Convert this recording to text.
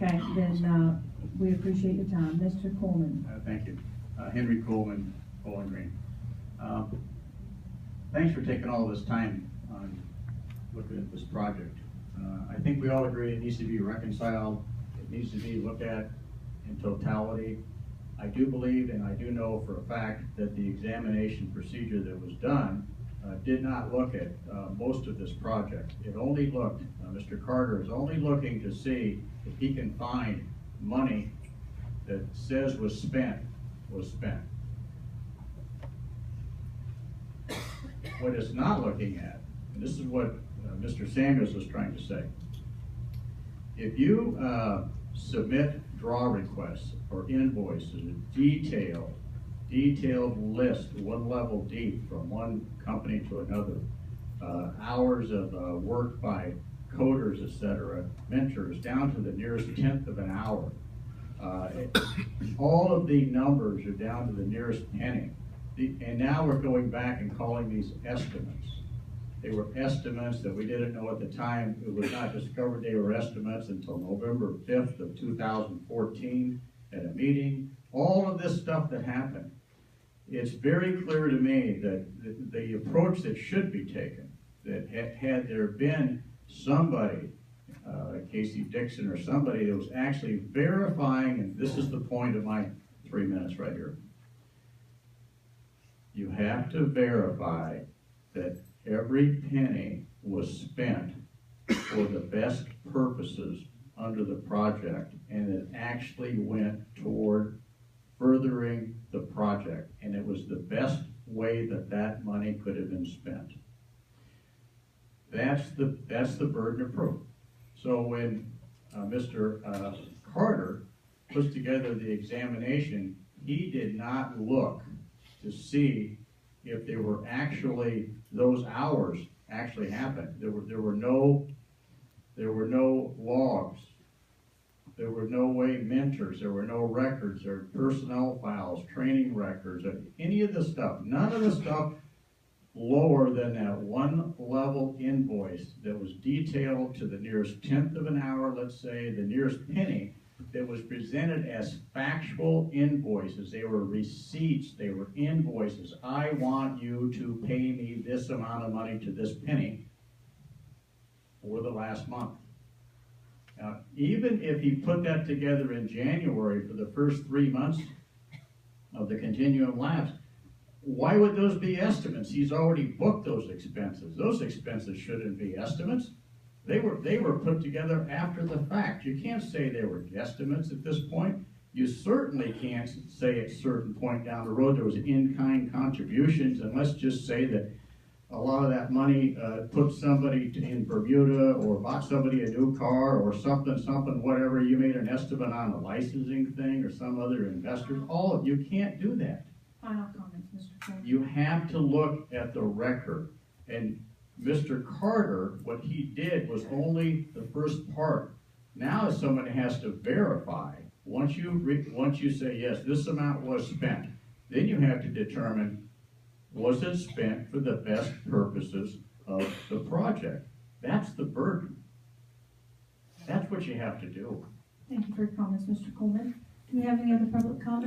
Okay, then we appreciate your time. Mr. Kuhlman. Thank you. Henry Kuhlman, Bowling Green. Thanks for taking all this time on looking at this project. I think we all agree it needs to be reconciled. It needs to be looked at in totality. I do believe and I do know for a fact that the examination procedure that was done did not look at most of this project. It only looked, Mr. Carter is only looking to see if he can find money that says was spent. What it's not looking at, and this is what Mr. Samuels was trying to say, if you submit draw requests or invoices, a detailed list, one level deep from one company to another, hours of work by coders, etc., mentors, down to the nearest tenth of an hour. All of the numbers are down to the nearest penny. And now we're going back and calling these estimates. They were estimates that we didn't know at the time. It was not discovered they were estimates until November 5th of 2014 at a meeting. All of this stuff that happened. It's very clear to me that the approach that should be taken, that had there been somebody, Casey Dixon or somebody that was actually verifying, and this is the point of my 3 minutes right here. You have to verify that every penny was spent for the best purposes under the project, and it actually went toward furthering the project, and it was the best way that that money could have been spent. That's the burden of proof. So when Mr. Carter puts together the examination, he did not look to see if there were actually those hours actually happened. There were no logs. There were no way mentors. There were no records or personnel files, training records, any of the stuff. None of the stuff lower than that one level invoice that was detailed to the nearest tenth of an hour, let's say, the nearest penny, that was presented as factual invoices. They were receipts, they were invoices. I want you to pay me this amount of money to this penny for the last month. Now, even if he put that together in January for the first 3 months of the continuum lapse, why would those be estimates? He's already booked those expenses. Those expenses shouldn't be estimates. They were put together after the fact. You can't say they were guesstimates at this point. You certainly can't say at a certain point down the road there was in-kind contributions, and let's just say that a lot of that money put somebody in Bermuda or bought somebody a new car or something, whatever. You made an estimate on a licensing thing or some other investors. You can't do that. Final comments, Mr. Chairman. You have to look at the record. And Mr. Carter, what he did was only the first part. Now somebody has to verify. Once you say, yes, this amount was spent, then you have to determine, was it spent for the best purposes of the project? That's the burden. That's what you have to do. Thank you for your comments, Mr. Kuhlman. Do we have any other public comments?